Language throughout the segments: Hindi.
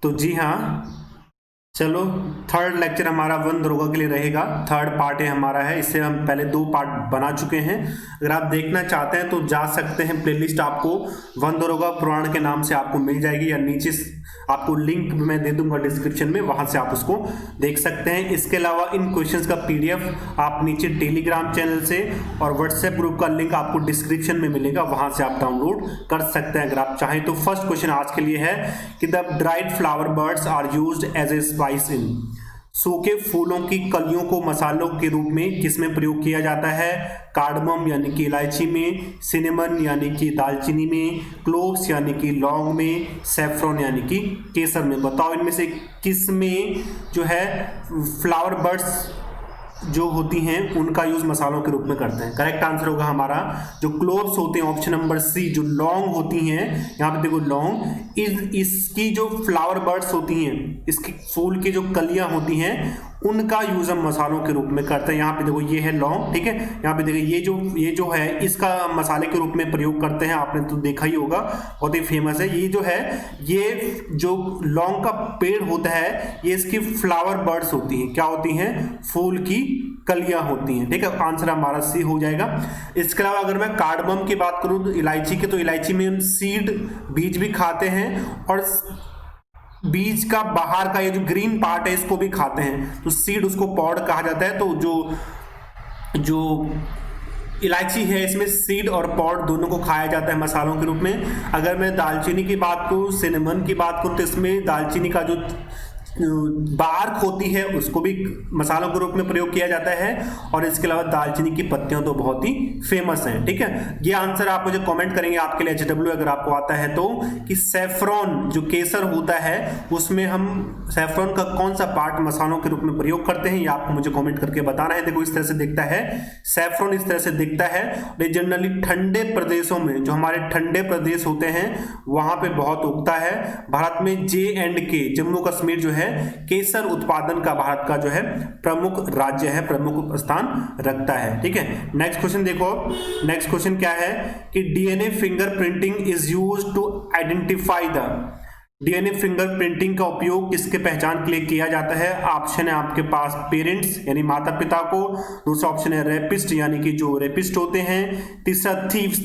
तो जी हाँ, चलो थर्ड लेक्चर हमारा वन दरोगा के लिए रहेगा। थर्ड पार्ट है हमारा है, इससे हम पहले 2 पार्ट बना चुके हैं। अगर आप देखना चाहते हैं तो जा सकते हैं, प्लेलिस्ट आपको वन दरोगा पुराण के नाम से आपको मिल जाएगी, या नीचे आपको लिंक मैं दे दूंगा डिस्क्रिप्शन में, वहां से आप उसको देख सकते हैं। इसके अलावा इन क्वेश्चंस का PDF आप नीचे टेलीग्राम चैनल से और व्हाट्सएप ग्रुप का लिंक आपको डिस्क्रिप्शन में मिलेगा, वहां से आप डाउनलोड कर सकते हैं अगर आप चाहें तो। फर्स्ट क्वेश्चन आज के लिए है कि the dried flower buds are used as a spice in, सूखे फूलों की कलियों को मसालों के रूप में किसमें प्रयोग किया जाता है? कार्डमम यानी कि इलायची में, सिनेमन यानी कि दालचीनी में, क्लोव्स यानी कि लौंग में, सैफरॉन यानी कि केसर में। बताओ इनमें से किस में जो है फ्लावर बर्ड्स जो होती हैं उनका यूज मसालों के रूप में करते हैं? करेक्ट आंसर होगा हमारा जो क्लोव्स होते हैं, ऑप्शन नंबर सी। जो लौंग होती हैं, यहाँ पे देखो लौंग, इसकी जो फ्लावर बर्ड्स होती हैं, इसकी फूल की जो कलियां होती हैं, उनका यूज हम मसालों के रूप में करते हैं। यहाँ पे देखो ये है लौंग, ठीक है। यहाँ पे देखो ये जो है इसका मसाले के रूप में प्रयोग करते हैं, आपने तो देखा ही होगा, बहुत ही फेमस है। ये जो है, ये जो लौंग का पेड़ होता है, ये इसकी फ्लावर बर्ड्स होती हैं। क्या होती हैं? फूल की कलियां होती हैं, ठीक है। आंसर हमारा सी हो जाएगा। इसके अलावा अगर मैं कार्डमम की बात करूं तो इलायची के, तो इलायची में हम सीड बीज भी खाते हैं, और बीज का बाहर का ये जो ग्रीन पार्ट है इसको भी खाते हैं, तो सीड उसको पॉड कहा जाता है। तो जो इलायची है इसमें सीड और पॉड दोनों को खाया जाता है मसालों के रूप में। अगर मैं दालचीनी की बात करूं, सिनेमन की बात करूं, तो इसमें दालचीनी का जो बार्क होती है उसको भी मसालों के रूप में प्रयोग किया जाता है, और इसके अलावा दालचीनी की पत्तियां तो बहुत ही फेमस हैं, ठीक है। ये आंसर आप मुझे कमेंट करेंगे आपके लिए HW अगर आपको आता है तो, कि सैफरॉन जो केसर होता है उसमें हम सैफरॉन का कौन सा पार्ट मसालों के रूप में प्रयोग करते हैं, ये आपको मुझे कमेंट करके बताना है। देखो इस तरह से दिखता है सैफरॉन, इस तरह से दिखता है। ये जनरली ठंडे प्रदेशों में, जो हमारे ठंडे प्रदेश होते हैं वहां पे बहुत उगता है। भारत में J&K जम्मू कश्मीर जो है केसर उत्पादन का भारत का जो है प्रमुख राज्य है, प्रमुख स्थान रखता है, ठीक है। नेक्स्ट क्वेश्चन देखो, नेक्स्ट क्वेश्चन क्या है कि DNA fingerprinting is used to identify the, DNA fingerprinting का उपयोग किसके पहचान के लिए किया जाता है? ऑप्शन है आपके पास पेरेंट्स यानी माता पिता को, दूसरा ऑप्शन है रेपिस्ट यानी कि जो रेपिस्ट होते हैं, तीसरा थीव्स,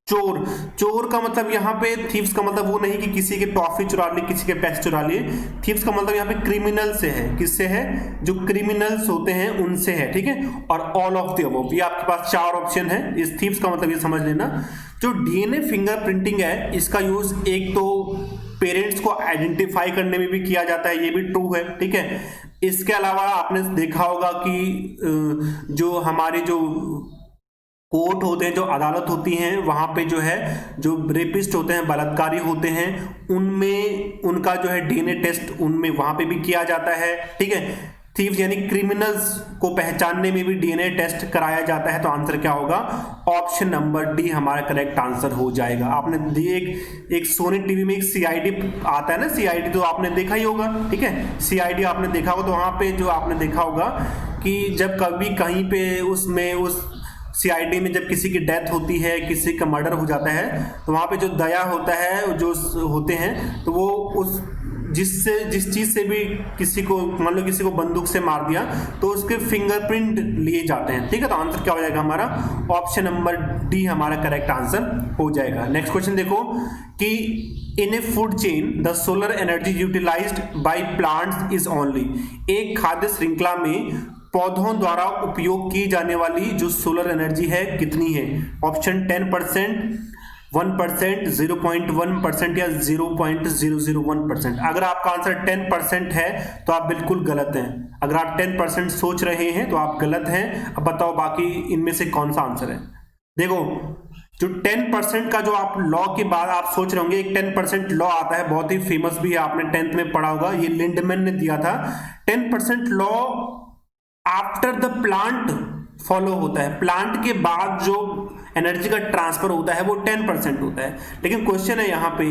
चोर। चोर का मतलब यहाँ पे, थीव्स का मतलब वो नहीं कि किसी के टॉफी चुरा लिए, किसी के पैसे चुरा लिए। थीव्स का मतलब यहाँ पे क्रिमिनल से है, किससे है? जो क्रिमिनल्स होते हैं उनसे है, ठीक है। और ऑल ऑफ द अबव, ये आपके पास 4 ऑप्शन है। इस थीव्स का मतलब ये समझ लेना, जो DNA फिंगरप्रिंटिंग है इसका यूज एक तो पेरेंट्स को आइडेंटिफाई करने में भी किया जाता है, ये भी ट्रू है, ठीक है। इसके अलावा आपने देखा होगा कि जो हमारे जो कोर्ट होते हैं, जो अदालत होती हैं, वहां पे जो है जो रेपिस्ट होते हैं, बलात्कारी होते हैं, उनमें उनका जो है DNA टेस्ट उनमें वहां पे भी किया जाता है, ठीक है। थीव्स यानी क्रिमिनल्स को पहचानने में भी DNA टेस्ट कराया जाता है। तो आंसर क्या होगा? ऑप्शन नंबर डी हमारा करेक्ट आंसर हो जाएगा। आपने दिए एक सोनी टीवी में एक CID आता है ना, CID तो आपने देखा ही होगा, ठीक है। CID आपने देखा होगा, तो वहां पे जो आपने देखा होगा कि जब कभी कहीं पे उसमें उस CID में जब किसी की डेथ होती है, किसी का मर्डर हो जाता है, तो वहाँ पे जो दया होता है, जो होते हैं, तो वो उस जिस चीज़ से भी किसी को, मान लो किसी को बंदूक से मार दिया, तो उसके फिंगरप्रिंट लिए जाते हैं, ठीक है। तो आंसर क्या हो जाएगा हमारा? ऑप्शन नंबर डी हमारा करेक्ट आंसर हो जाएगा। नेक्स्ट क्वेश्चन देखो कि in a food chain the solar energy utilised by plants is only, एक खाद्य श्रृंखला में पौधों द्वारा उपयोग की जाने वाली जो सोलर एनर्जी है कितनी है? ऑप्शन 10%, 1%, 0.1% या 0.001%। अगर आपका आंसर 10% है तो आप बिल्कुल गलत हैं। अगर आप 10% सोच रहे हैं तो आप गलत हैं। अब बताओ बाकी इनमें से कौन सा आंसर है? देखो जो 10% का जो आप लॉ की बात आप सोच रहे होंगे, एक 10% लॉ आता है, बहुत ही फेमस भी है, आपने 10th में पढ़ा होगा, ये लिंडमैन ने दिया था। 10% law after the plant follow होता है, प्लांट के बाद जो एनर्जी का ट्रांसफर होता है वो 10% होता है। लेकिन क्वेश्चन है यहाँ पे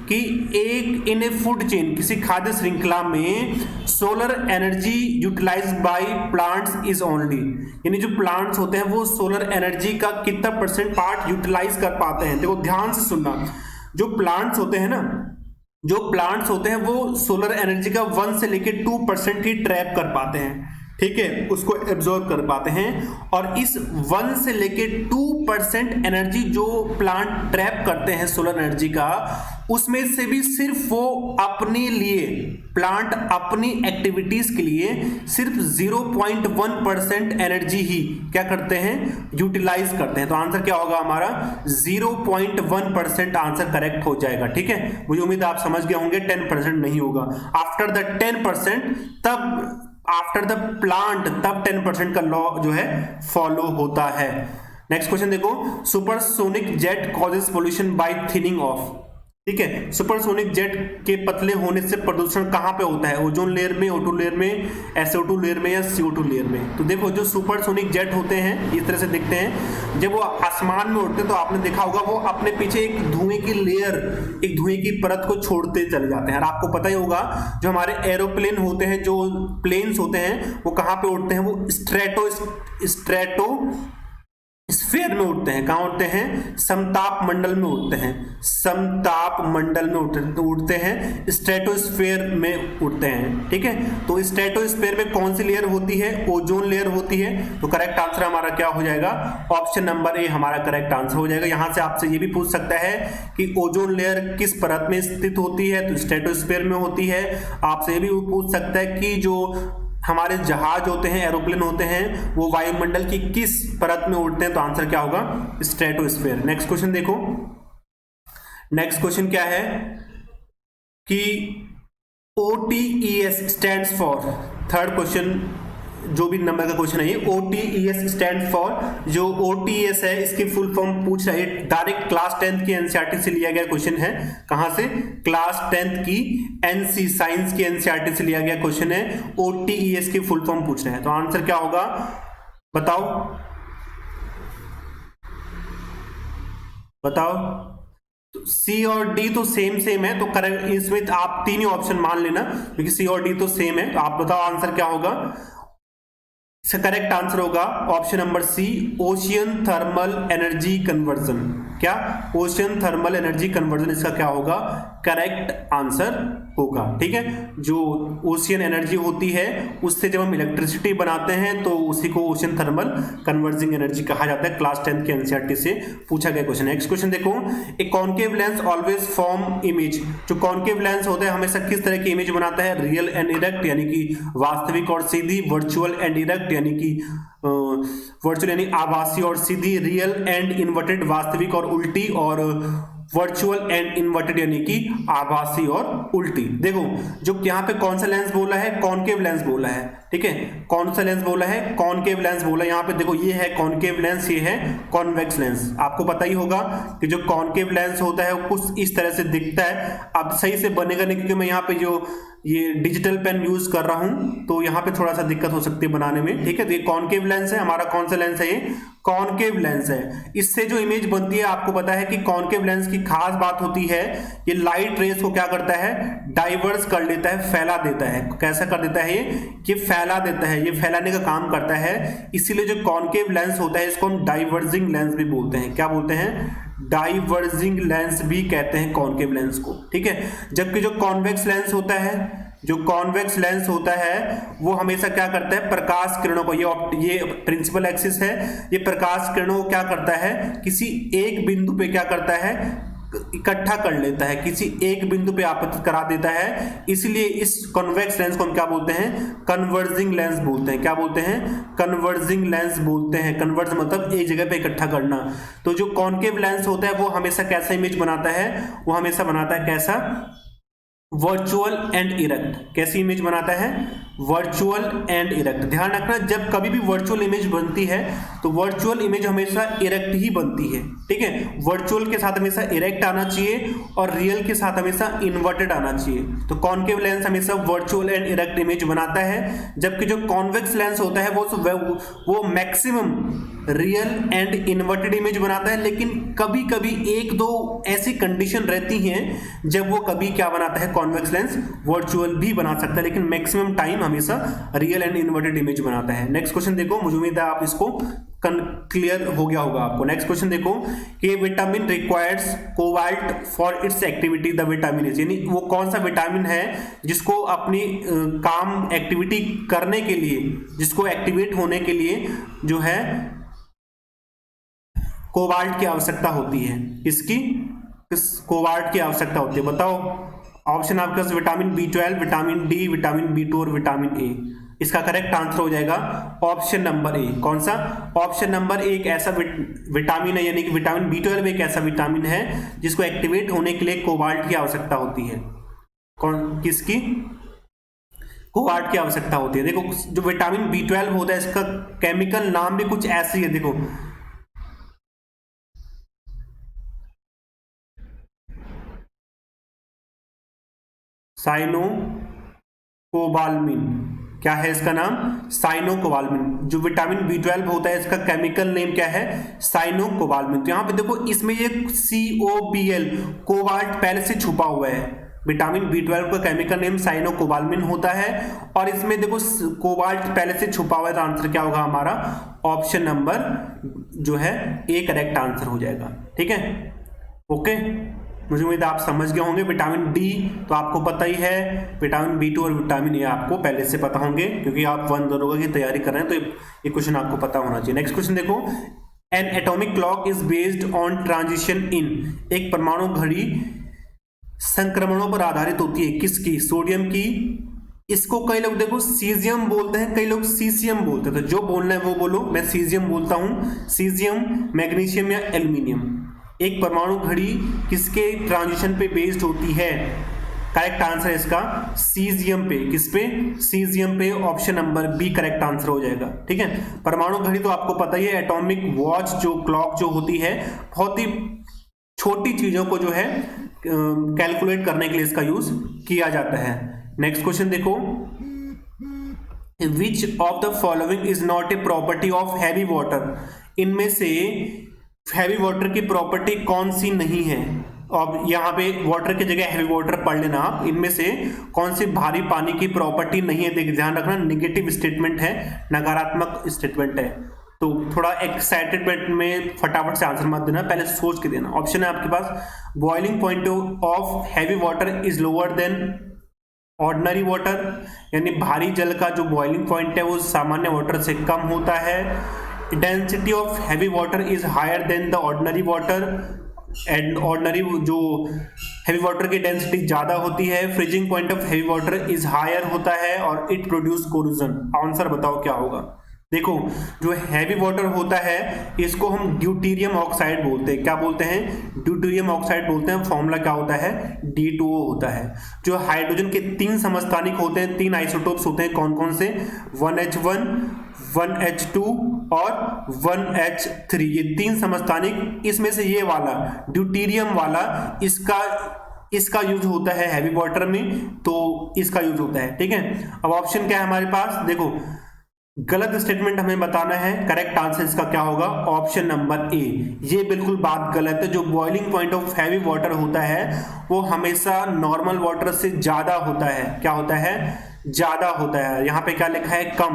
कि एक इन ए फूड चेन, किसी खाद्य श्रृंखला में solar energy utilise by plants is only, यानी जो प्लांट्स होते हैं वो सोलर एनर्जी का कितना % पार्ट यूटिलाइज कर पाते हैं। देखो ध्यान से सुनना, जो प्लांट्स होते हैं ना, जो प्लांट्स होते हैं वो सोलर एनर्जी का 1 से लेकर 2% ही ट्रैप कर पाते हैं, ठीक है, उसको एब्जॉर्ब कर पाते हैं। और इस 1 से लेके 2% एनर्जी जो प्लांट ट्रैप करते हैं सोलर एनर्जी का, उसमें से भी सिर्फ वो अपने लिए, प्लांट अपनी एक्टिविटीज के लिए सिर्फ 0.1% एनर्जी ही क्या करते हैं, यूटिलाइज करते हैं। तो आंसर क्या होगा हमारा 0.1% आंसर करेक्ट हो जाएगा, ठीक है। मुझे उम्मीद है आप समझ गए होंगे, 10% नहीं होगा। आफ्टर द 10% तब आफ्टर द प्लांट तब 10% का लॉ जो है फॉलो होता है। नेक्स्ट क्वेश्चन देखो, supersonic jet causes pollution by thinning of, ठीक है। सुपरसोनिक जेट के पतले होने से प्रदूषण कहां पे होता है, ओजोन लेयर में, O2 लेयर में, SO2 लेयर में या CO2 लेयर में। तो देखो जो सुपरसोनिक जेट होते हैं इस तरह से दिखते हैं, जब वो आसमान में उड़ते हैं तो आपने देखा होगा वो अपने पीछे एक धुएं की लेयर, एक धुएं की परत को छोड़ते चले जाते हैं। और आपको पता ही होगा जो हमारे एरोप्लेन होते हैं, जो प्लेन्स होते हैं, वो कहां पे उड़ते हैं, वो स्ट्रेटो स्फीयर में उड़ते हैं। कहां उड़ते हैं, समताप मंडल में उड़ते हैं, समताप मंडल में उड़ते हैं, स्ट्रेटोस्फीयर में उड़ते हैं, ठीक है। तो स्ट्रेटोस्फीयर में कौन सी लेयर होती है, ओजोन लेयर होती है। तो करेक्ट आंसर हमारा क्या हो जाएगा, ऑप्शन नंबर ए हमारा करेक्ट आंसर हो जाएगा। यहां से आपसे ये भी पूछ सकता है कि ओजोन लेयर किस परत में स्थित होती है, तो स्ट्रेटोस्फीयर में होती है। आपसे ये भी पूछ सकता है कि जो हमारे जहाज होते हैं, एरोप्लेन होते हैं, वो वायुमंडल की किस परत में उड़ते हैं। तो आंसर क्या होगा, स्ट्रेटोस्फीयर। नेक्स्ट क्वेश्चन देखो, नेक्स्ट क्वेश्चन क्या है कि OTES stands for, third question जो भी नंबर का क्वेश्चन है ये, OTES स्टैंड फॉर, जो OTES है इसकी फुल फॉर्म पूछ रहा है, डायरेक्ट क्लास 10th की NCERT से लिया गया क्वेश्चन है। कहां से, क्लास 10th की NC साइंस की NCERT से लिया गया क्वेश्चन है। OTES की फुल फॉर्म पूछ रहे हैं, तो आंसर क्या होगा बताओ, बताओ। तो C और D तो सेम है, तो करेक्ट इसमें आप तीन ही ऑप्शन मान लेना, क्योंकि C और D तो सेम है। तो आप बताओ आंसर क्या होगा। करेक्ट आंसर होगा option number C, ocean thermal energy conversion. क्या, ओशियन थर्मल एनर्जी कन्वर्जन इसका क्या होगा, करेक्ट आंसर होगा, ठीक है। जो ओशियन एनर्जी होती है उससे जब हम इलेक्ट्रिसिटी बनाते हैं तो उसी को ओशियन थर्मल कन्वर्जिंग एनर्जी कहा जाता है। क्लास 10th के NCERT से पूछा गया क्वेश्चन। नेक्स्ट क्वेश्चन देखो, a concave lens always form image, जो कॉन्केव लेंस होता है हमेशा किस तरह की इमेज बनाता है, रियल एंड इरेक्ट यानी कि वास्तविक और सीधी, वर्चुअल एंड इरेक्ट यानी कि वर्चुअल यानी आभासी और सीधी, रियल एंड इन्वर्टेड वास्तविक और उल्टी, और वर्चुअल एंड इन्वर्टेड यानी कि आभासी और उल्टी। देखो जो यहाँ पे कौन सा लेंस बोला है, कॉनकेव लेंस बोला है, ठीक है। कौन सा लेंस बोला है, कॉनकेव लेंस बोला है। यहाँ पे देखो ये है कॉनकेव लेंस, ये है कॉन्वेक्स लेंस। आपको पता ही होगा कि जो कॉनकेव लेंस होता है वो कुछ इस तरह से दिखता है। अब सही से बनेगा नहीं क्योंकि मैं यहाँ पे जो ये डिजिटल पेन यूज कर रहा हूं, तो यहाँ पे थोड़ा सा दिक्कत हो सकती है बनाने में, ठीक है। तो ये कॉनकेव लेंस है हमारा, कौन सा लेंस है ये, कॉनकेव लेंस है। इससे जो इमेज बनती है, आपको पता है कि कॉनकेव लेंस की खास बात होती है, ये लाइट रेस को क्या करता है, डाइवर्स कर लेता है, फैला देता है। कैसा कर देता है ये फैला देता है, ये फैलाने का काम करता है। इसीलिए जो कॉनकेव लेंस होता है इसको हम डाइवर्जिंग लेंस भी बोलते हैं। क्या बोलते हैं, डाइवर्जिंग लेंस भी कहते हैं कॉनकेव लेंस को, ठीक है। जबकि जो कॉन्वेक्स लेंस होता है, जो कॉन्वेक्स लेंस होता है वो हमेशा क्या करता है, प्रकाश किरणों को, ये प्रिंसिपल एक्सिस है, ये प्रकाश किरणों को क्या करता है, किसी एक बिंदु पे क्या करता है, इकट्ठा कर लेता है, किसी एक बिंदु पे आपतित करा देता है। इसलिए इस कॉन्वेक्स लेंस को हम क्या बोलते हैं, कन्वर्जिंग लेंस बोलते हैं। क्या बोलते हैं, कन्वर्जिंग लेंस बोलते हैं। कन्वर्ज मतलब एक जगह पे इकट्ठा करना। तो जो कॉनकेव लेंस होता है वो हमेशा कैसा इमेज बनाता है, वो हमेशा बनाता है कैसा, वर्चुअल एंड इरेक्ट। कैसी इमेज बनाता है, वर्चुअल एंड इरेक्ट। ध्यान रखना जब कभी भी वर्चुअल इमेज बनती है तो वर्चुअल इमेज हमेशा इरेक्ट ही बनती है, ठीक है। वर्चुअल के साथ हमेशा इरेक्ट आना चाहिए और रियल के साथ हमेशा इन्वर्टेड आना चाहिए। तो कॉनकेव लेंस हमेशा वर्चुअल एंड इरेक्ट इमेज बनाता है, जबकि जो कॉन्वेक्स लेंस होता है वो maximum real and inverted image बनाता है। लेकिन कभी कभी एक दो ऐसी कंडीशन रहती हैं जब वो कभी क्या बनाता है, कॉन्वेक्स लेंस वर्चुअल भी बना सकता है, लेकिन मैक्सिमम टाइम हमेशा रियल एंड इन्वर्टेड इमेज बनाता है। नेक्स्ट क्वेश्चन देखो, मुझे उम्मीद है आप इसको क्लियर हो गया होगा आपको। नेक्स्ट क्वेश्चन देखो कि vitamin requires cobalt for its activity, the vitamin is, यानी वो कौन सा विटामिन है जिसको अपनी काम एक्टिविटी करने के लिए, जिसको एक्टिवेट होने के लिए जो है कोबाल्ट की आवश्यकता होती है। किस कोबाल्ट की आवश्यकता होती है बताओ। ऑप्शन आपके पास vitamin B12, vitamin D, vitamin B2 और विटामिन ए। इसका करेक्ट आंसर हो जाएगा ऑप्शन नंबर ए। कौन सा? ऑप्शन नंबर ए एक ऐसा विटामिन है, यानी कि विटामिन B12 एक ऐसा विटामिन है जिसको एक्टिवेट होने के लिए कोबाल्ट की आवश्यकता होती है। किसकी? कोबाल्ट की आवश्यकता होती है। देखो जो विटामिन B12 होता है इसका केमिकल नाम भी कुछ ऐसी है, देखो साइनोकोबाल्मिन। क्या है इसका नाम? साइनोकोबाल्मिन। जो विटामिन B12 होता है इसका केमिकल नेम क्या है? साइनोकोबाल्मिन। तो यहां पे देखो इसमें ये COBl कोबाल्ट पहले से छुपा हुआ है। विटामिन B12 का केमिकल नेम साइनोकोबाल्मिन होता है और इसमें देखो कोबाल्ट पहले से छुपा हुआ है। तो आंसर क्या होगा हमारा? ऑप्शन नंबर जो है ए करेक्ट आंसर हो जाएगा। ठीक है, ओके। मुझे उम्मीद आप समझ गए होंगे। विटामिन डी तो आपको पता ही है, विटामिन B2 और विटामिन ए आपको पहले से पता होंगे क्योंकि आप 1 दरोगा की तैयारी कर रहे हैं, तो ये क्वेश्चन आपको पता होना चाहिए। नेक्स्ट क्वेश्चन देखो, N atomic clock is based on transition in, एक परमाणु घड़ी संक्रमणों पर आधारित होती है। किसकी? सोडियम की। इसको कई लोग देखो सीजियम बोलते हैं, कई लोग सीसियम बोलते हैं। तो जो बोलना है वो बोलो। मैं सीजियम बोलता हूं। सीजियम, मैग्नीशियम या एल्यूमिनियम। एक परमाणु घड़ी किसके ट्रांजिशन पे बेस्ड होती है? करेक्ट आंसर है इसका सीजियम पे। किस पे? सीजियम पे। Option number B correct answer हो जाएगा। ठीक है, परमाणु घड़ी तो आपको पता ही है। एटॉमिक वॉच जो क्लॉक जो होती है, बहुत ही छोटी चीजों को जो है कैलकुलेट करने के लिए इसका यूज किया जाता है। नेक्स्ट क्वेश्चन देखो, which of the following is not a property of heavy water, इनमें से हैवी वाटर की प्रॉपर्टी कौन सी नहीं है? अब यहाँ पे वाटर की जगह हैवी वाटर पढ़ लेना आप। इनमें से कौन सी भारी पानी की प्रॉपर्टी नहीं है? देखिए ध्यान रखना, नेगेटिव स्टेटमेंट है, नकारात्मक स्टेटमेंट है। तो थोड़ा एक्साइटेडमेंट में फटाफट से आंसर मत देना, पहले सोच के देना। ऑप्शन है आपके पास, boiling point of heavy water is lower than ordinary water, यानी भारी जल का जो बॉइलिंग पॉइंट है वो सामान्य वाटर से कम होता है। Density of heavy water is higher than the ordinary water, and ordinary जो हैवी वाटर की डेंसिटी ज्यादा होती है। Freezing point of heavy water is higher होता है और इट प्रोड्यूस कोरोजन। आंसर बताओ क्या होगा? देखो जो हैवी वाटर होता है इसको हम ड्यूटेरियम ऑक्साइड बोलते हैं। क्या बोलते हैं? ड्यूटेरियम ऑक्साइड बोलते हैं। फॉर्मूला क्या होता है? D2O होता है। जो हाइड्रोजन के 3 समस्थानिक होते हैं, 3 आइसोटोप्स होते हैं, कौन कौन से? 1H1, 1H2 और 1H3। ये 3 समस्थानिक, इसमें से ये वाला ड्यूटेरियम वाला इसका यूज होता है हैवी वाटर में, तो इसका यूज होता है। ठीक है, अब ऑप्शन क्या है हमारे पास? देखो गलत स्टेटमेंट हमें बताना है, करेक्ट आंसर इसका क्या होगा? Option number A. ये बिल्कुल बात गलत है। जो boiling point of heavy water होता है वो हमेशा नॉर्मल वाटर से ज्यादा होता है। क्या होता है? ज्यादा होता है। यहाँ पे क्या लिखा है? कम।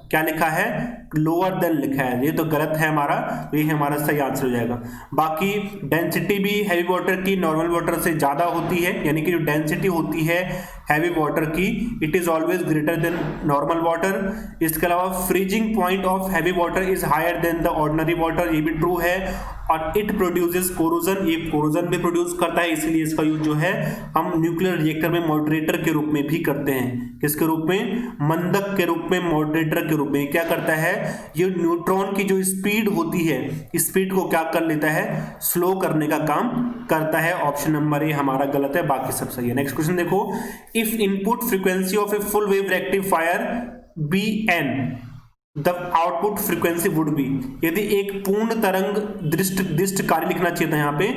क्या लिखा है? लोअर देन लिखा है। ये तो गलत है हमारा, तो ये हमारा सही आंसर हो जाएगा। बाकी डेंसिटी भी हैवी वाटर की नॉर्मल वाटर से ज्यादा होती है, यानी कि जो डेंसिटी होती है हैवी वाटर की, it is always greater than normal water. इसके अलावा freezing point of heavy water is higher than the ordinary water, ये भी ट्रू है। और इट प्रोड्यूसेस कोरोजन, ये कोरोजन भी प्रोड्यूस करता है, इसलिए इसका यूज जो है हम न्यूक्लियर रिएक्टर में मॉडरेटर के रूप में भी करते हैं। किसके रूप में? मंदक के रूप में, मॉडरेटर के रूप में। क्या करता है? ये न्यूट्रॉन की जो स्पीड होती है, स्पीड को क्या कर लेता है? स्लो करने का काम करता है। ऑप्शन नंबर ए हमारा गलत है, बाकी सब सही है। नेक्स्ट क्वेश्चन देखो, if input frequency of a full wave rectifier Bn, the output frequency would be, यदि एक पूर्ण तरंग दृष्टकारी लिखना चाहिए था यहाँ पे,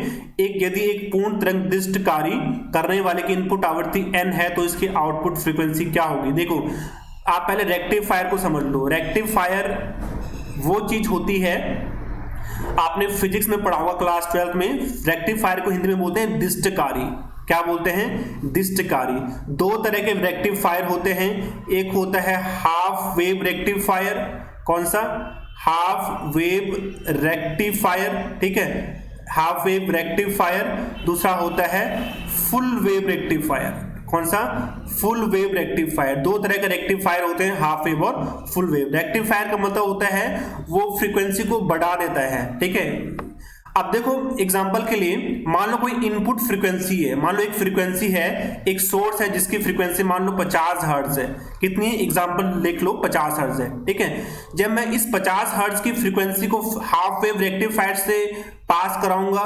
यदि एक पूर्ण तरंग दृष्टकारी करने वाले की इनपुट आवृत्ति n है तो इसकी आउटपुट फ्रीक्वेंसी क्या होगी? देखो आप पहले रेक्टिफायर को समझ लो। रेक्टिफायर वो चीज होती है, आपने फिजिक्स में पढ़ा होगा क्लास 12 में, रेक्टिफायर को हिंदी में बोलते हैं दृष्टकारी। क्या बोलते हैं? दृष्टकारी। 2 तरह के रेक्टिफायर होते हैं, एक होता है हाफ वेव रेक्टिफायर। कौन सा? हाफ वेव रेक्टिफायर, ठीक है, हाफ वेव रेक्टिफायर, दूसरा होता है फुल वेव रेक्टिफायर। कौन सा? Full wave rectifier. दो तरह के रेक्टिफायर होते हैं, हाफ वेव और फुल वेव। रेक्टिफायर का मतलब होता है वो फ्रीक्वेंसी को बढ़ा देता है, ठीक है। अब देखो एग्जांपल के लिए, मान लो कोई इनपुट फ्रीक्वेंसी है, मान लो एक फ्रीक्वेंसी है, एक सोर्स है जिसकी फ्रीक्वेंसी मान लो 50 हर्ट्ज है। कितनी? एग्जांपल लिख लो, 50 हर्ट्ज है, ठीक है। जब मैं इस 50 हर्ट्ज की फ्रीक्वेंसी को हाफ वेव रेक्टिफायर से पास कराऊंगा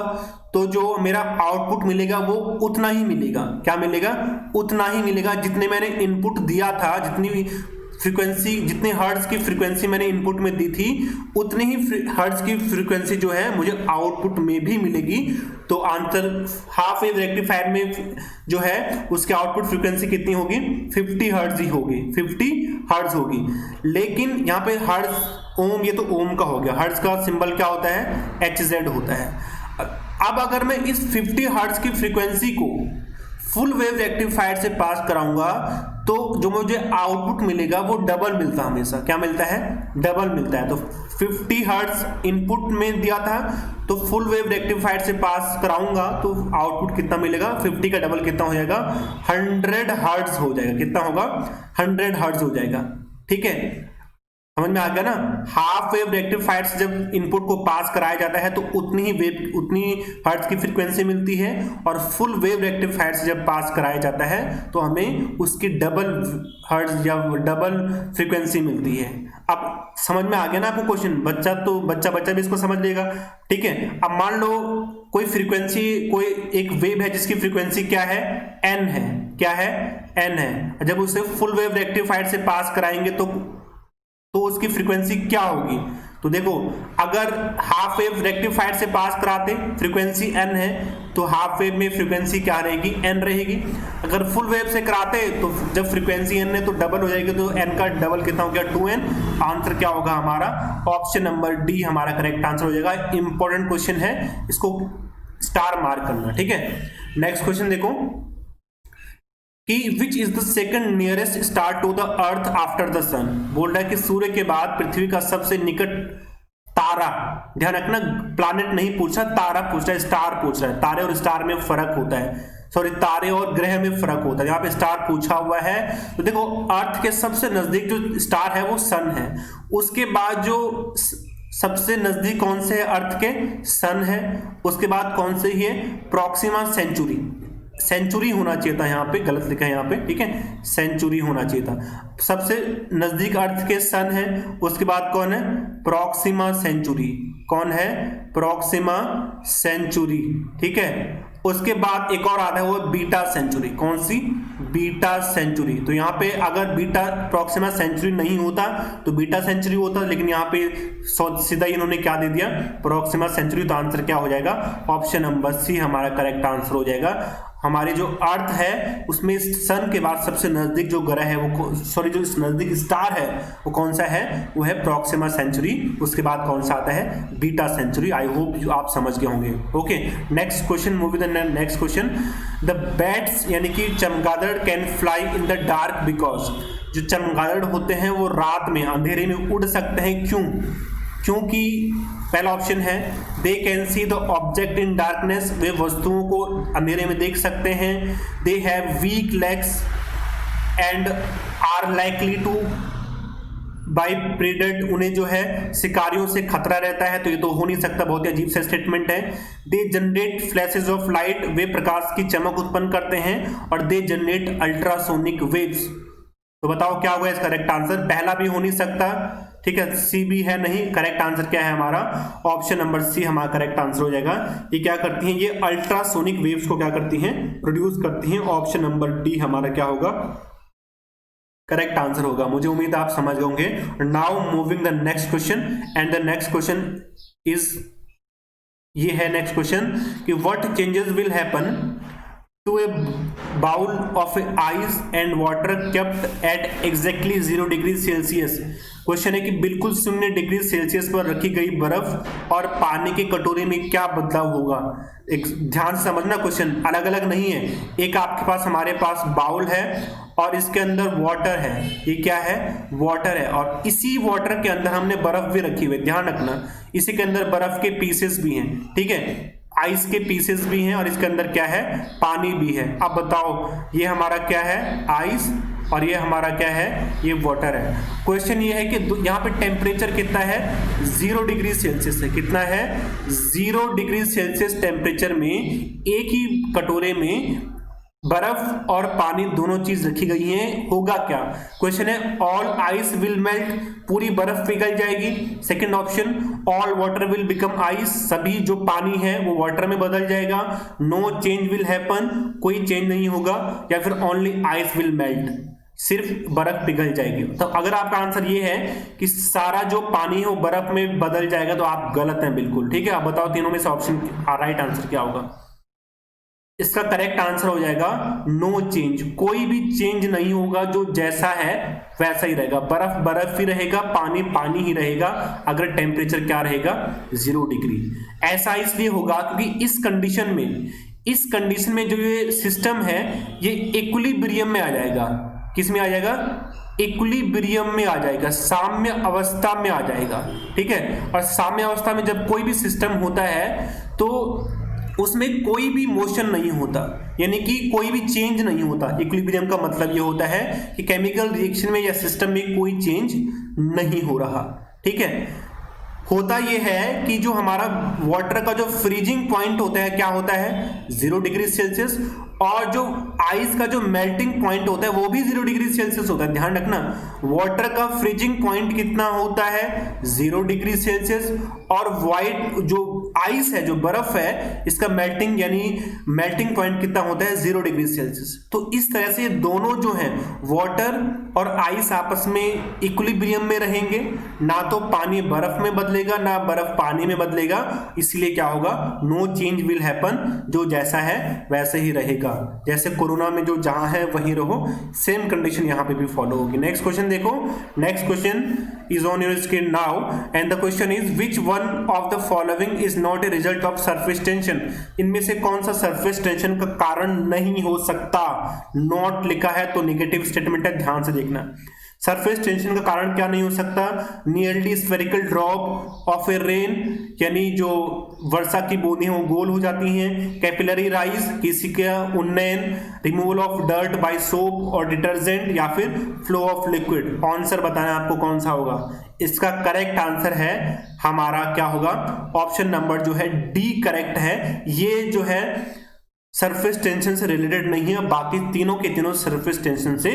तो जो मेरा आउटपुट मिलेगा वो उतना ही मिलेगा। क्या मिलेगा? उतना ही मिलेगा जितने मैंने इनपुट दिया था, जितनी फ्रीक्वेंसी, जितने हर्ट्ज की फ्रीक्वेंसी मैंने इनपुट में दी थी उतनी ही हर्ट्ज की फ्रीक्वेंसी जो है मुझे आउटपुट में भी मिलेगी। तो आंसर हाफ वेव रेक्टिफायर में जो है उसके आउटपुट फ्रीक्वेंसी कितनी होगी? 50 हर्ट्ज ही होगी, 50 हर्ट्ज होगी। लेकिन यहाँ पे हर्ट्ज ओम, ये तो ओम का हो गया, हर्ट्ज का सिंबल क्या होता है? HZ होता है। अब अगर मैं इस 50 हर्ट्ज की फ्रीक्वेंसी को फुल वेव रेक्टिफायर से पास कराऊंगा तो जो मुझे आउटपुट मिलेगा वो डबल मिलता है हमेशा। क्या मिलता है? डबल मिलता है। तो 50 हर्ट्ज इनपुट में दिया था तो फुल वेव रेक्टिफायर से पास कराऊंगा तो आउटपुट कितना मिलेगा? 50 का डबल कितना हो जाएगा? 100 हर्ट्ज हो जाएगा। कितना होगा? 100 हर्ट्ज हो जाएगा, ठीक है। समझ में आ गया ना? हाफ वेव रेक्टिफायर से जब इनपुट को पास कराया जाता है तो उतनी हर्ट्ज की फ्रीक्वेंसी मिलती है, और फुल वेव रेक्टिफायर से जब पास कराया जाता है तो हमें उसकी डबल हर्ट्ज या डबल फ्रीक्वेंसी मिलती है। अब समझ में आ गया ना आपको क्वेश्चन? बच्चा भी इसको समझ लेगा, ठीक है। अब मान लो कोई फ्रीक्वेंसी, कोई एक वेव है जिसकी फ्रीक्वेंसी क्या है? n है। क्या है? n है। जब उसे फुल वेव रेक्टिफायर से पास कराएंगे तो उसकी फ्रीक्वेंसी क्या होगी? तो देखो, अगर हाफ वेव रेक्टिफायर से पास कराते, फ्रीक्वेंसी n है, तो हाफ वेव में फ्रीक्वेंसी क्या रहेगी? n रहेगी। अगर फुल वेव से कराते तो जब फ्रीक्वेंसी n है तो डबल हो जाएगी, तो n का डबल कितना हो गया? 2n। आंसर क्या होगा हमारा? ऑप्शन नंबर डी हमारा करेक्ट आंसर हो जाएगा। इंपॉर्टेंट क्वेश्चन है, इसको स्टार मार्क करना, ठीक है। नेक्स्ट क्वेश्चन देखो कि which is the second nearest star to the earth after the sun. बोल रहा है कि सूर्य के बाद पृथ्वी का सबसे निकट तारा, ध्यान रखना प्लैनेट नहीं पूछ रहा, तारा पूछ रहा है, स्टार पूछ रहा है। तारे और स्टार में फर्क होता है, सॉरी तारे और ग्रह में फर्क होता है। यहाँ पे स्टार पूछा हुआ है तो देखो अर्थ के सबसे नजदीक जो स्टार है वो सन है। उसके बाद जो सबसे नजदीक कौन से है अर्थ के? सन है। उसके बाद कौन से ही है? Proxima Centauri. सेंचुरी होना चाहिए था, यहाँ पे गलत लिखा है यहाँ पे, ठीक है, सेंचुरी होना चाहिए था। सबसे नजदीक अर्थ के सन है, उसके बाद कौन है? Proxima Centauri. कौन है? प्रॉक्सिमा सेंचुरी, ठीक है। उसके बाद एक और आता है वो बीटा सेंचुरी। कौन सी? Beta century. तो यहाँ पे अगर बीटा प्रॉक्सिमा सेंचुरी नहीं होता तो बीटा सेंचुरी होता, लेकिन यहाँ पे सीधा इन्होंने क्या दे दिया? Proxima Centauri. तो आंसर क्या हो जाएगा? ऑप्शन नंबर सी हमारा करेक्ट आंसर हो जाएगा। हमारी जो अर्थ है उसमें सन के बाद सबसे नजदीक जो ग्रह है वो, सॉरी जो नजदीक स्टार है वो कौन सा है? वो है प्रॉक्सिमा सेंचुरी। उसके बाद कौन सा आता है? Beta century. आई होप आप समझ गए होंगे। Okay, next question, move with the next question. The bats यानी कि चमगादड़ can fly in the dark because. जो चमगादड़ होते हैं वो रात में अंधेरे में उड़ सकते हैं, क्यों? क्योंकि पहला ऑप्शन है they can see the object in darkness, वे वस्तुओं को अंधेरे में देख सकते हैं। They have weak legs and are likely to by predate, उन्हें जो है शिकारियों से खतरा रहता है। तो ये तो हो नहीं सकता, बहुत ही अजीब सा स्टेटमेंट है। They generate flashes of light, वे प्रकाश की चमक उत्पन्न करते हैं। और दे जनरेट अल्ट्रासोनिक वेव्स। तो बताओ क्या होगा इसका करेक्ट आंसर? पहला भी हो नहीं सकता, ठीक है, सी भी है नहीं। करेक्ट आंसर क्या है हमारा? ऑप्शन नंबर सी हमारा करेक्ट आंसर हो जाएगा। ये क्या करती हैं? ये अल्ट्रासोनिक वेव्स को क्या करती हैं? प्रोड्यूस करती हैं। ऑप्शन नंबर डी हमारा क्या होगा? करेक्ट आंसर होगा। मुझे उम्मीद आप समझ गए होंगे। Now moving the next question, and the next question is, ये है नेक्स्ट क्वेश्चन कि what changes will happen to a bowl of ice and water kept at exactly 0 degree Celsius. Question है कि बिल्कुल 0 डिग्री सेल्सियस पर रखी गई बर्फ और पानी की कटोरी में क्या बदलाव होगा? एक ध्यान से समझना, क्वेश्चन अलग अलग नहीं है। एक आपके पास, हमारे पास बाउल है और इसके अंदर वाटर है, ये क्या है, वाटर है, और इसी वाटर के अंदर हमने बर्फ भी रखी हुई है, ध्यान रखना, इसी के अंदर बर्फ के पीसेस भी हैं, ठीक है, आइस के पीसेस भी हैं, और इसके अंदर क्या है, पानी भी है। अब बताओ ये हमारा क्या है, आइस, और ये हमारा क्या है, ये वाटर है। क्वेश्चन ये है कि यहाँ पे टेम्परेचर कितना है, 0 डिग्री सेल्सियस है, कितना है, 0 डिग्री सेल्सियस टेम्परेचर में एक ही कटोरे में बर्फ और पानी दोनों चीज रखी गई है, होगा क्या। क्वेश्चन है ऑल आइस विल मेल्ट, पूरी बर्फ पिघल जाएगी। Second option all water will become ice, सभी जो पानी है वो वाटर में बदल जाएगा। नो चेंज विल हैपन, कोई चेंज नहीं होगा। या फिर ओनली आइस विल मेल्ट, सिर्फ बर्फ पिघल जाएगी। तो अगर आपका आंसर ये है कि सारा जो पानी है वो बर्फ में बदल जाएगा तो आप गलत हैं बिल्कुल, ठीक है। आप बताओ तीनों में से ऑप्शन राइट आंसर क्या होगा। इसका करेक्ट आंसर हो जाएगा नो चेंज, कोई भी चेंज नहीं होगा, जो जैसा है वैसा ही रहेगा। बर्फ बर्फ ही रहेगा, पानी पानी ही रहेगा, अगर टेम्परेचर क्या रहेगा, 0 डिग्री। ऐसा इसलिए होगा क्योंकि इस कंडीशन में जो ये सिस्टम है ये इक्विलिब्रियम में आ जाएगा। किस में आ जाएगा, इक्विलिब्रियम में आ जाएगा, साम्य अवस्था में आ जाएगा, ठीक है। और साम्य अवस्था में जब कोई भी सिस्टम होता है तो उसमें कोई भी मोशन नहीं होता, यानी कि कोई भी चेंज नहीं होता। इक्विलिब्रियम का मतलब ये होता है कि केमिकल रिएक्शन में या सिस्टम में कोई चेंज नहीं हो रहा, ठीक है। होता ये है कि जो हमारा वाटर का जो फ्रीजिंग पॉइंट होता है क्या होता है, 0 डिग्री सेल्सियस, और जो आइस का जो मेल्टिंग पॉइंट होता है वो भी 0 डिग्री सेल्सियस होता है। ध्यान रखना, वाटर का फ्रीजिंग पॉइंट कितना होता है, 0 डिग्री सेल्सियस, और वाइट जो आइस है, जो बर्फ है, इसका मेल्टिंग यानी मेल्टिंग पॉइंट कितना होता है, 0 डिग्री सेल्सियस। तो इस तरह से दोनों जो है वाटर और आइस आपस में इक्विलिब्रियम में रहेंगे, ना तो पानी बर्फ में बदलेगा ना बर्फ पानी में बदलेगा, इसलिए क्या होगा, नो चेंज विल हैपन, जो जैसा है वैसे ही रहेगा। जैसे कोरोना में जो जहां है वहीं रहो, सेम कंडीशन यहां पे भी फॉलो होगी। नेक्स्ट क्वेश्चन देखो, next question is on your screen now and the question is which one of the following is not a result of surface tension. इनमें से कौन सा सरफेस टेंशन का कारण नहीं हो सकता। नॉट लिखा है तो नेगेटिव स्टेटमेंट है, ध्यान से देखना। सरफेस टेंशन का कारण क्या नहीं हो सकता, nearly spherical drop of A rain, यानी जो वर्षा की बूंदें वो गोल हो जाती हैं। कैपिलरी राइज, किसी का उन्नयन। Removal of dirt by soap और डिटर्जेंट, या फिर फ्लो ऑफ लिक्विड। आंसर बताना आपको कौन सा होगा। इसका करेक्ट आंसर है हमारा क्या होगा, ऑप्शन नंबर जो है डी करेक्ट है। ये जो है सरफेस टेंशन से रिलेटेड नहीं है, बाकी तीनों के तीनों सरफेस टेंशन से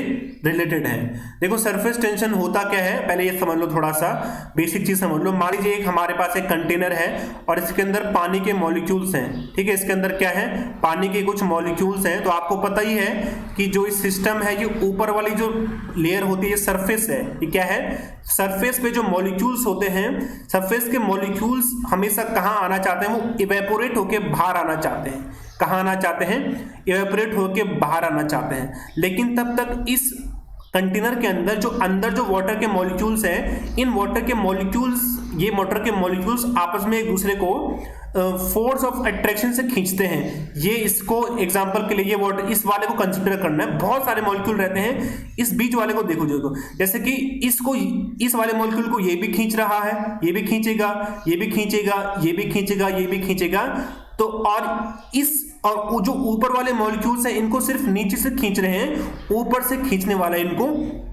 रिलेटेड है। देखो सरफेस टेंशन होता क्या है, पहले ये समझ लो, थोड़ा सा बेसिक चीज समझ लो। मान लीजिए एक हमारे पास एक कंटेनर है और इसके अंदर पानी के मॉलिक्यूल्स हैं, ठीक है। इसके अंदर क्या है, पानी के कुछ मॉलिक्यूल्स हैं। तो आपको पता ही है कि जो इस सिस्टम है, ये ऊपर वाली जो लेयर होती है सरफेस है, ये क्या है, सरफेस पे जो मॉलिक्यूल्स होते हैं, सरफेस के मॉलिक्यूल्स हमेशा कहाँ आना चाहते हैं, वो इवेपोरेट होकर बाहर आना चाहते हैं। कहाँ आना चाहते हैं, इवेपोरेट होकर बाहर आना चाहते हैं। लेकिन तब तक इस कंटेनर के अंदर जो वाटर के मॉलिक्यूल्स हैं, इन वाटर के मॉलिक्यूल्स, ये वाटर के मॉलिक्यूल्स आपस में एक दूसरे को फोर्स ऑफ अट्रैक्शन से खींचते हैं। ये इसको एग्जांपल के लिए ये वाटर, इस वाले को कंसीडर करना है। बहुत सारे मॉलिक्यूल रहते हैं, इस बीच वाले को देखो, जैसे कि इसको, इस वाले मॉलिक्यूल को ये भी खींच रहा है, ये भी खींचेगा, ये भी खींचेगा, ये भी खींचेगा, ये भी खींचेगा। तो और जो ऊपर वाले मॉलिक्यूल्स हैं, इनको सिर्फ नीचे से खींच रहे हैं, ऊपर से खींचने वाला इनको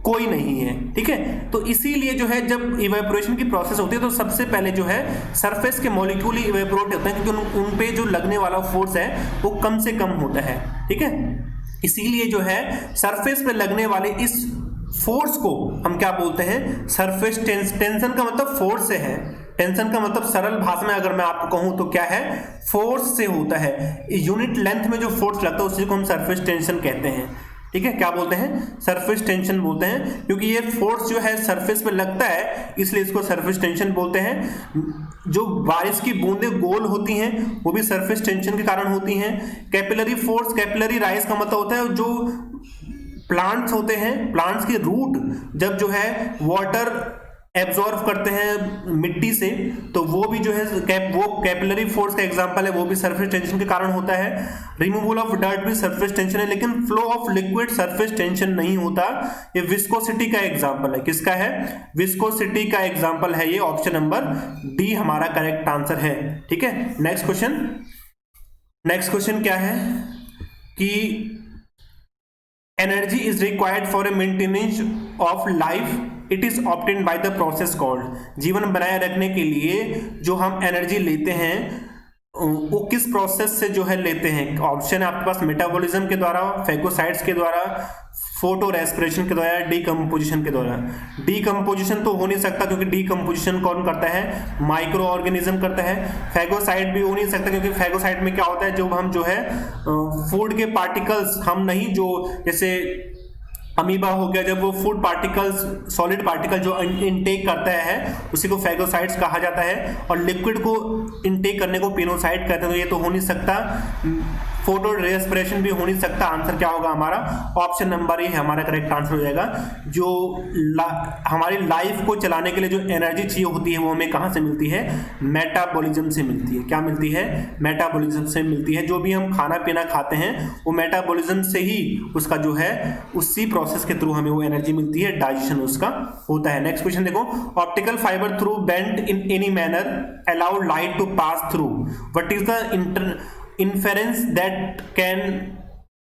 कोई नहीं है, ठीक है। तो इसीलिए जो है जब इवेपोरेशन की प्रोसेस होती है तो सबसे पहले जो है सरफेस के मॉलिक्यूल ही इवेपोरेट होते हैं, क्योंकि उन पे जो लगने वाला फोर्स है वो कम से कम होता है, ठीक है। इसीलिए जो है सरफेस पे लगने वाले इस फोर्स को हम क्या बोलते हैं, सरफेस टेंशन का मतलब फोर्स से है। टेंशन का मतलब सरल भाषा में अगर मैं आपको कहूं तो क्या है, फोर्स से होता है। यूनिट लेंथ में जो फोर्स लगता है उसी को हम सरफेस टेंशन कहते हैं, ठीक है। क्या बोलते हैं, सरफेस टेंशन बोलते हैं, क्योंकि ये फोर्स जो है सरफेस पे लगता है, इसलिए इसको सरफेस टेंशन बोलते हैं। जो बारिश की बूंदें गोल होती हैं वो भी सरफेस टेंशन के कारण होती हैं। कैपिलरी फोर्स, कैपिलरी राइज का मतलब होता है जो प्लांट्स होते हैं, प्लांट्स के रूट जब जो है वाटर एब्जॉर्व करते हैं मिट्टी से, तो वो भी जो है वो कैपिलरी फोर्स का एग्जांपल है, वो भी सरफेस टेंशन के कारण होता है। रिमूवल ऑफ डर्ट भी सरफेस टेंशन है, लेकिन flow of liquid surface tension नहीं होता। ये विस्कोसिटी का एग्जांपल है। किसका है? विस्कोसिटी का एग्जांपल है ये। ऑप्शन नंबर डी हमारा करेक्ट आंसर है। ठीक है, नेक्स्ट क्वेश्चन क्या है कि energy is required for a maintenance of life, it is obtained by the process called. जीवन बनाए रखने के लिए जो हम एनर्जी लेते हैं वो किस प्रोसेस से जो है लेते हैं? ऑप्शन है आपके पास मेटाबॉलिज्म के द्वारा, फैगोसाइट्स के द्वारा, फोटो रेस्पिरेशन के द्वारा, डीकम्पोजिशन के द्वारा। डीकम्पोजिशन तो हो नहीं सकता क्योंकि डीकम्पोजिशन कौन करता है? माइक्रो ऑर्गेनिज्म करता है। फैगोसाइट भी हो नहीं सकता क्योंकि फैगोसाइट में क्या होता है, जो हम जो है फूड के पार्टिकल्स हम नहीं, जो जैसे अमीबा हो गया, जब वो फूड पार्टिकल्स सॉलिड पार्टिकल जो इनटेक करता है उसी को फैगोसाइट्स कहा जाता है, और लिक्विड को इनटेक करने को पिनोसाइट कहते हैं। तो ये तो हो नहीं सकता। फोटो रेस्पिरेशन भी हो नहीं सकता। आंसर क्या होगा हमारा? ऑप्शन नंबर ए हमारा करेक्ट आंसर हो जाएगा। जो हमारी लाइफ को चलाने के लिए जो एनर्जी चाहिए होती है वो हमें कहाँ से मिलती है? मेटाबॉलिज्म से मिलती है। क्या मिलती है? मेटाबॉलिज्म से मिलती है। जो भी हम खाना पीना खाते हैं वो मेटाबॉलिज्म से ही उसका जो है उसी प्रोसेस के थ्रू हमें वो एनर्जी मिलती है, डाइजेशन उसका होता है। नेक्स्ट क्वेश्चन देखो, optical fibre through bent in any manner allow light to pass through, what is the inference that can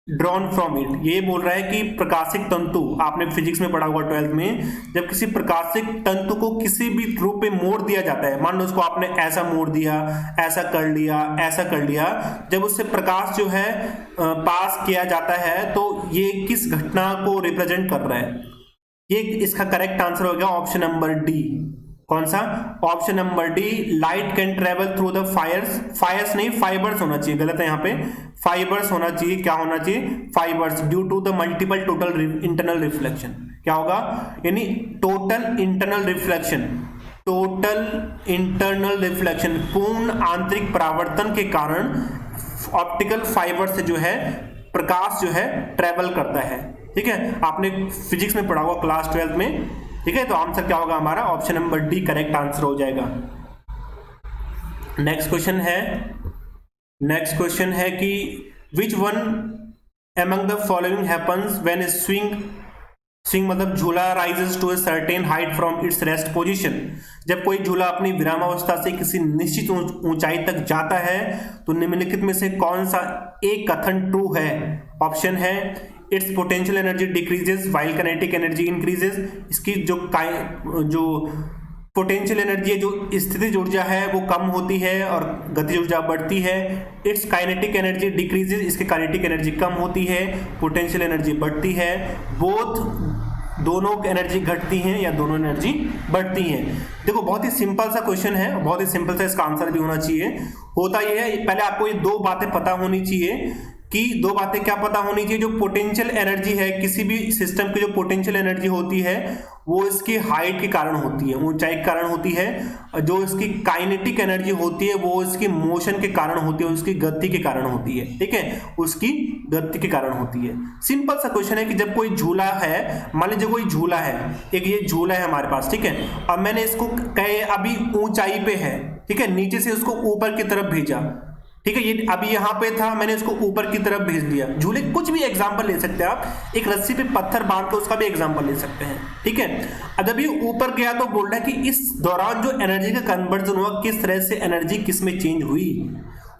drawn from it. ये बोल रहा है कि प्रकाशिक तंतु, आपने फिजिक्स में पढ़ा हुआ 12th में, जब किसी प्रकाशिक तंतु को किसी भी रूप में मोड़ दिया जाता है, मान लो उसको आपने ऐसा मोड़ दिया, ऐसा कर लिया, ऐसा कर लिया, जब उससे प्रकाश जो है पास किया जाता है तो ये किस घटना को रिप्रेजेंट कर रहा है? ये इसका करेक्ट आंसर हो गया ऑप्शन नंबर डी। कौन सा? Option number D, light can travel through the Fyers नहीं, फाइबर्स होना चाहिए, गलत है यहाँ पे, फाइबर्स होना चाहिए। क्या होना चाहिए? Fibres, due to the multiple total internal reflection. क्या होगा? यानी total internal reflection, total internal reflection, पूर्ण आंतरिक परावर्तन के कारण ऑप्टिकल फाइबर से जो है प्रकाश जो है ट्रेवल करता है। ठीक है, आपने फिजिक्स में पढ़ा हुआ क्लास 12th में। ठीक है, तो आंसर क्या होगा हमारा? Option number D correct answer हो जाएगा। नेक्स्ट क्वेश्चन है कि which one among the following happens when a swing मतलब झूला rises to a certain height from its rest position. जब कोई झूला अपनी विरामावस्था से किसी निश्चित ऊंचाई तक जाता है तो निम्नलिखित में से कौन सा एक कथन ट्रू है? ऑप्शन है it's potential energy decreases while kinetic energy increases. इसकी जो पोटेंशियल एनर्जी है, जो स्थितिज ऊर्जा है वो कम होती है और गतिज ऊर्जा बढ़ती है। इट्स काइनेटिक एनर्जी डिक्रीजेस, इसकी काइनेटिक एनर्जी कम होती है, पोटेंशियल एनर्जी बढ़ती है। बोथ, दोनों एनर्जी घटती हैं या दोनों एनर्जी बढ़ती हैं। देखो बहुत ही सिंपल सा क्वेश्चन है, बहुत ही सिंपल सा इसका आंसर भी होना चाहिए। होता यह है, पहले आपको ये दो बातें पता होनी चाहिए कि दो बातें क्या पता होनी चाहिए? जो पोटेंशियल एनर्जी है, किसी भी सिस्टम की जो पोटेंशियल एनर्जी होती है वो इसकी हाइट के कारण होती है, ऊंचाई के कारण होती है। जो इसकी काइनेटिक एनर्जी होती है वो इसकी मोशन के कारण होती है, उसकी गति के कारण होती है। ठीक है, उसकी गति के कारण होती है। सिंपल सा क्वेश्चन है कि जब कोई झूला है, मान लीजिए कोई झूला है, एक ये झूला है हमारे पास, ठीक है, अब मैंने इसको कहे अभी ऊंचाई पे है, ठीक है, नीचे से उसको ऊपर की तरफ भेजा, ठीक है, ये अभी यहाँ पे था, मैंने इसको ऊपर की तरफ भेज दिया। झूले कुछ भी एग्जांपल ले सकते हैं आप, एक रस्सी पे पत्थर बांध के उसका भी एग्जांपल ले सकते हैं। ठीक है, अब ये ऊपर गया तो बोल रहा है कि इस दौरान जो एनर्जी का कन्वर्जन हुआ, किस तरह से एनर्जी किस में चेंज हुई।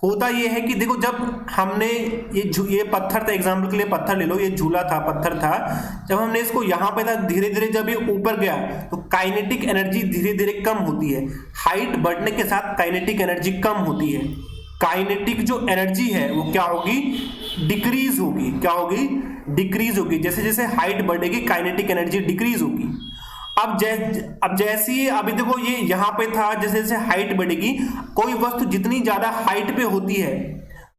होता ये है कि देखो जब हमने ये पत्थर था, एग्जाम्पल के लिए पत्थर ले लो, ये झूला था, पत्थर था, जब हमने इसको यहाँ पे था, धीरे धीरे जब ये ऊपर गया तो काइनेटिक एनर्जी धीरे धीरे कम होती है। हाइट बढ़ने के साथ काइनेटिक एनर्जी कम होती है। काइनेटिक जो एनर्जी है वो क्या होगी? डिक्रीज होगी। क्या होगी? डिक्रीज होगी। जैसे जैसे हाइट बढ़ेगी काइनेटिक एनर्जी डिक्रीज होगी। अब जैसी अभी देखो ये यहाँ पे था, जैसे जैसे हाइट बढ़ेगी, कोई वस्तु जितनी ज्यादा हाइट पे होती है,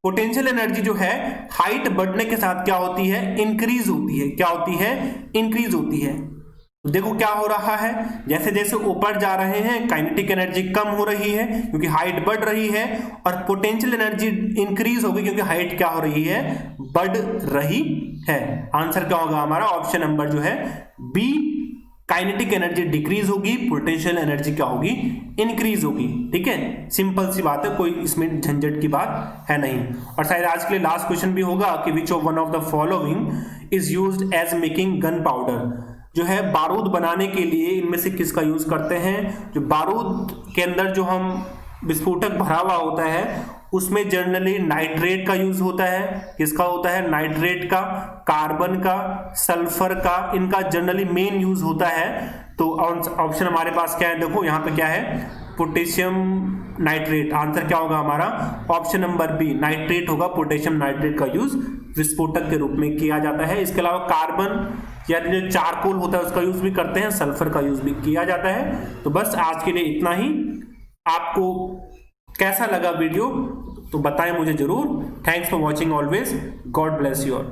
पोटेंशियल एनर्जी जो है हाइट बढ़ने के साथ क्या होती है? इंक्रीज होती है। क्या होती है? इंक्रीज होती है। देखो क्या हो रहा है, जैसे जैसे ऊपर जा रहे हैं काइनेटिक एनर्जी कम हो रही है क्योंकि हाइट बढ़ रही है, और पोटेंशियल एनर्जी इंक्रीज होगी क्योंकि हाइट क्या हो रही है? बढ़ रही है। आंसर क्या होगा हमारा? ऑप्शन नंबर जो है बी काइनेटिक एनर्जी डिक्रीज होगी, पोटेंशियल एनर्जी क्या होगी, इंक्रीज होगी। ठीक है, सिंपल सी बात है, कोई इसमें झंझट की बात है नहीं। और शायद आज के लिए लास्ट क्वेश्चन भी होगा कि which of one of the following is used as making gunpowder, जो है बारूद बनाने के लिए इनमें से किसका यूज करते हैं। जो बारूद के अंदर जो हम विस्फोटक भरा हुआ होता है उसमें जनरली नाइट्रेट का यूज होता है। किसका होता है, नाइट्रेट का, कार्बन का, सल्फर का, इनका जनरली मेन यूज होता है। तो ऑप्शन हमारे पास क्या है, देखो यहाँ पे क्या है, पोटेशियम नाइट्रेट। आंसर क्या होगा हमारा, ऑप्शन नंबर बी, नाइट्रेट होगा। पोटेशियम नाइट्रेट का यूज विस्फोटक के रूप में किया जाता है। इसके अलावा कार्बन या जो चारकोल होता है उसका यूज भी करते हैं, सल्फर का यूज भी किया जाता है। तो बस आज के लिए इतना ही। आपको कैसा लगा वीडियो तो बताएं मुझे जरूर। Thanks for watching always, God bless you all.